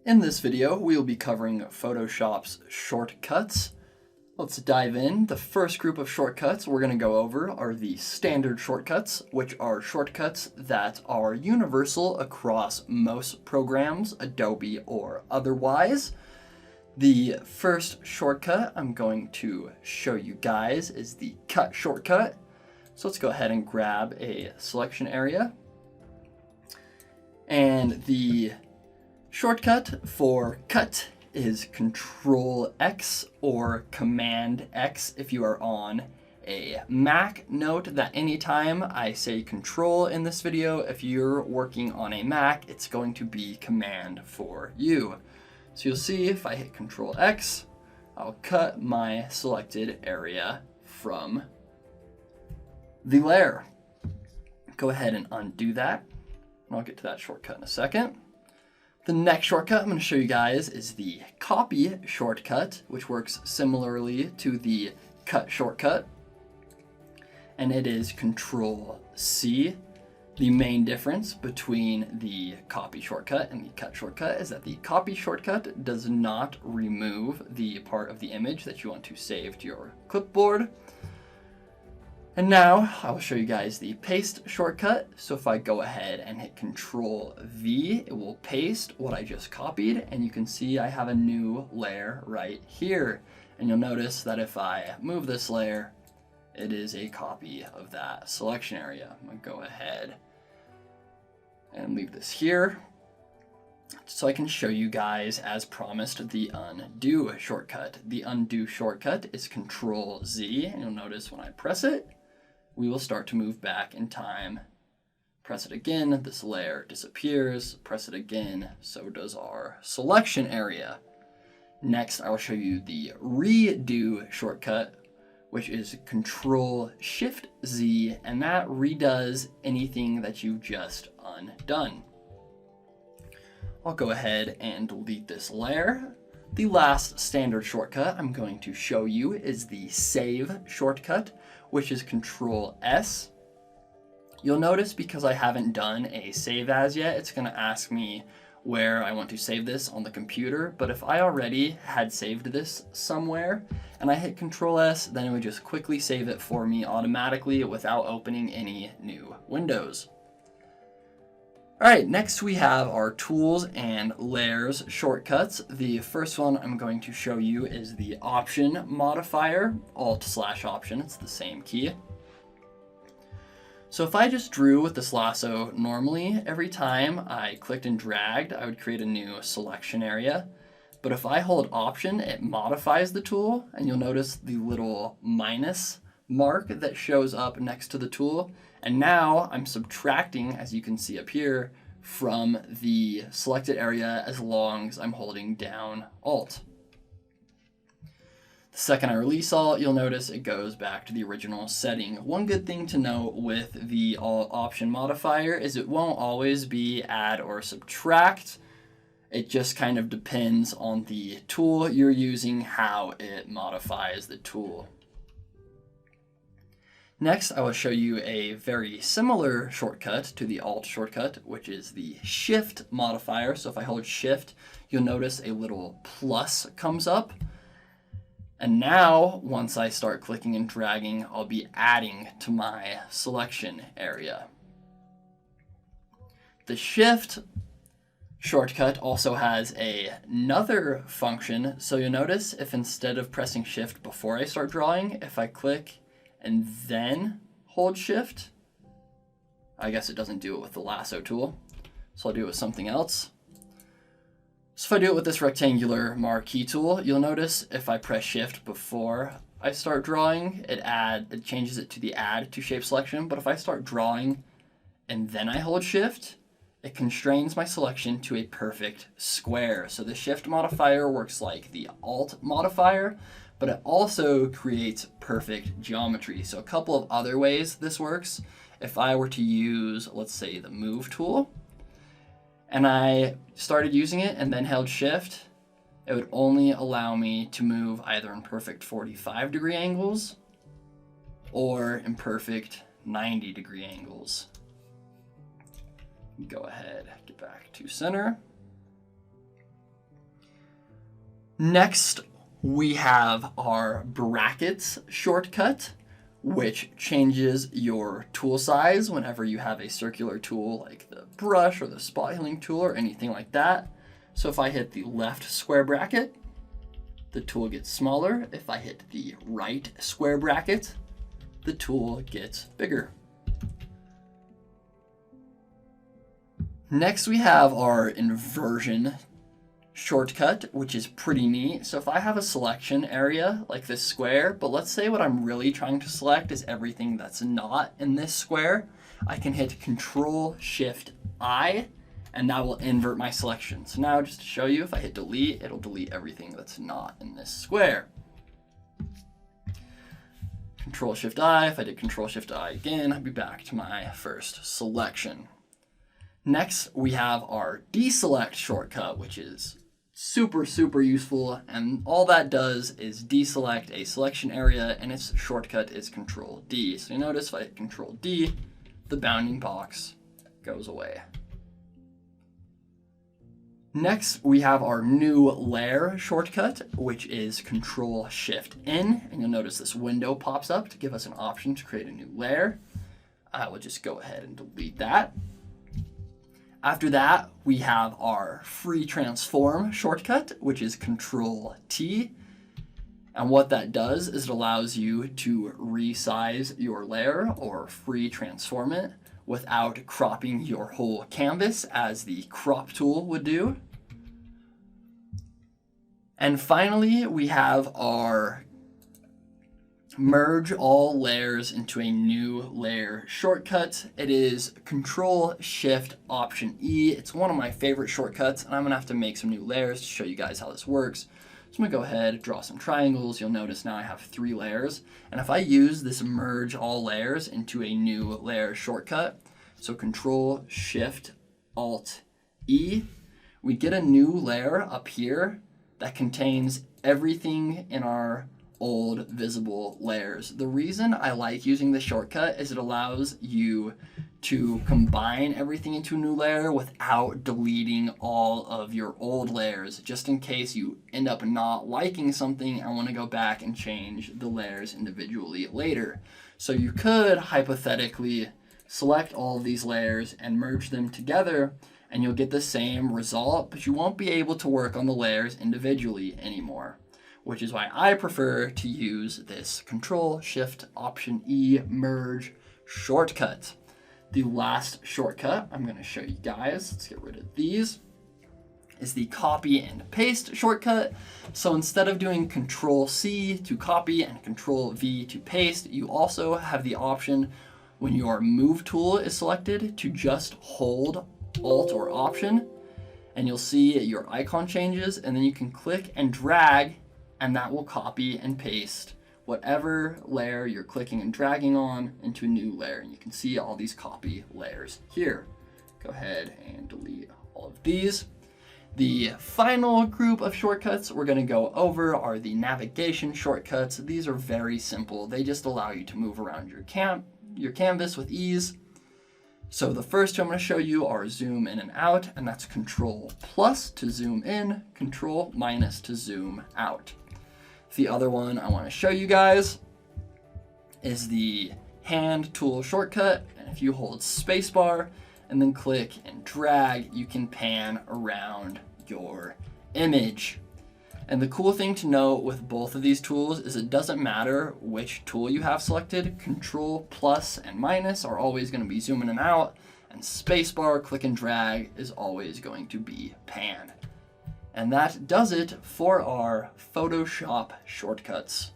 In this video, we will be covering Photoshop's shortcuts. Let's dive in. The first group of shortcuts we're going to go over are the standard shortcuts, which are shortcuts that are universal across most programs, Adobe or otherwise. The first shortcut I'm going to show you guys is the cut shortcut. So let's go ahead and grab a selection area. And the shortcut for cut is Control X or Command X if you are on a Mac. Note that anytime I say Control in this video, if you're working on a Mac, it's going to be Command for you. So you'll see if I hit Control X, I'll cut my selected area from the layer. Go ahead and undo that, and I'll get to that shortcut in a second. The next shortcut I'm going to show you guys is the copy shortcut, which works similarly to the cut shortcut, and it is Control C. The main difference between the copy shortcut and the cut shortcut is that the copy shortcut does not remove the part of the image that you want to save to your clipboard. And now I will show you guys the paste shortcut. So if I go ahead and hit Control V, it will paste what I just copied, and you can see I have a new layer right here. And you'll notice that if I move this layer, it is a copy of that selection area. I'm gonna go ahead and leave this here so I can show you guys, as promised, the undo shortcut. The undo shortcut is Control Z, and you'll notice when I press it, we will start to move back in time. Press it again, this layer disappears. Press it again, so does our selection area. Next, I will show you the redo shortcut, which is Control Shift Z, and that redoes anything that you've just undone. I'll go ahead and delete this layer. The last standard shortcut I'm going to show you is the save shortcut, which is Control S. You'll notice because I haven't done a save as yet, it's going to ask me where I want to save this on the computer. But if I already had saved this somewhere and I hit Control S, then it would just quickly save it for me automatically without opening any new windows. All right, next we have our tools and layers shortcuts. The first one I'm going to show you is the option modifier, Alt/Option, it's the same key. So if I just drew with this lasso normally, every time I clicked and dragged, I would create a new selection area. But if I hold Option, it modifies the tool, and you'll notice the little minus mark that shows up next to the tool. And now I'm subtracting, as you can see up here, from the selected area as long as I'm holding down Alt. The second I release Alt, you'll notice it goes back to the original setting. One good thing to note with the Alt option modifier is it won't always be add or subtract. It just kind of depends on the tool you're using, how it modifies the tool. Next, I will show you a very similar shortcut to the Alt shortcut, which is the Shift modifier. So if I hold Shift, you'll notice a little plus comes up. And now, once I start clicking and dragging, I'll be adding to my selection area. The Shift shortcut also has another function. So you'll notice if instead of pressing Shift before I start drawing, if I click and then hold Shift, I guess it doesn't do it with the lasso tool, so I'll do it with something else. So if I do it with this rectangular marquee tool, you'll notice if I press Shift before I start drawing, it changes it to the Add to Shape selection. But if I start drawing and then I hold Shift, it constrains my selection to a perfect square. So the Shift modifier works like the Alt modifier, but it also creates perfect geometry. So a couple of other ways this works. If I were to use, let's say, the Move tool, and I started using it and then held Shift, it would only allow me to move either in perfect 45-degree angles or in perfect 90-degree angles. Go ahead, get back to center. Next, we have our brackets shortcut, which changes your tool size whenever you have a circular tool like the brush or the spot healing tool or anything like that. So if I hit the left square bracket, the tool gets smaller. If I hit the right square bracket, the tool gets bigger. Next, we have our inversion shortcut, which is pretty neat. So if I have a selection area like this square, but let's say what I'm really trying to select is everything that's not in this square, I can hit Control-Shift-I, and that will invert my selection. So now just to show you, if I hit delete, it'll delete everything that's not in this square. Control-Shift-I, if I did Control-Shift-I again, I'd be back to my first selection. Next, we have our deselect shortcut, which is super useful, and all that does is deselect a selection area, and its shortcut is Control-D. So you notice if I hit Control-D, the bounding box goes away. Next, we have our new layer shortcut, which is Control-Shift-N, and you'll notice this window pops up to give us an option to create a new layer. I will just go ahead and delete that. After that, we have our free transform shortcut, which is Control-T. And what that does is it allows you to resize your layer or free transform it without cropping your whole canvas as the crop tool would do. And finally, we have our merge all layers into a new layer shortcut. It is Control-Shift-Option-E. It's one of my favorite shortcuts, and I'm gonna have to make some new layers to show you guys how this works. So I'm gonna go ahead, draw some triangles. You'll notice now I have 3 layers. And if I use this merge all layers into a new layer shortcut, so Control-Shift-Alt-E, we get a new layer up here that contains everything in our old visible layers. The reason I like using this shortcut is it allows you to combine everything into a new layer without deleting all of your old layers, just in case you end up not liking something and want to go back and change the layers individually later. So you could hypothetically select all of these layers and merge them together, and you'll get the same result, but you won't be able to work on the layers individually anymore, which is why I prefer to use this Control-Shift-Option-E merge shortcut. The last shortcut I'm going to show you guys, let's get rid of these, is the copy and paste shortcut. So instead of doing Control-C to copy and Control-V to paste, you also have the option when your move tool is selected to just hold Alt or Option, and you'll see your icon changes, and then you can click and drag, and that will copy and paste whatever layer you're clicking and dragging on into a new layer. And you can see all these copy layers here. Go ahead and delete all of these. The final group of shortcuts we're going to go over are the navigation shortcuts. These are very simple. They just allow you to move around your canvas with ease. So the first two I'm going to show you are zoom in and out, and that's Control+ to zoom in, Control- to zoom out. The other one I want to show you guys is the hand tool shortcut, and if you hold spacebar and then click and drag, you can pan around your image. And the cool thing to note with both of these tools is it doesn't matter which tool you have selected. Control+ and minus are always going to be zoom in and out, and spacebar, click and drag is always going to be pan. And that does it for our Photoshop shortcuts.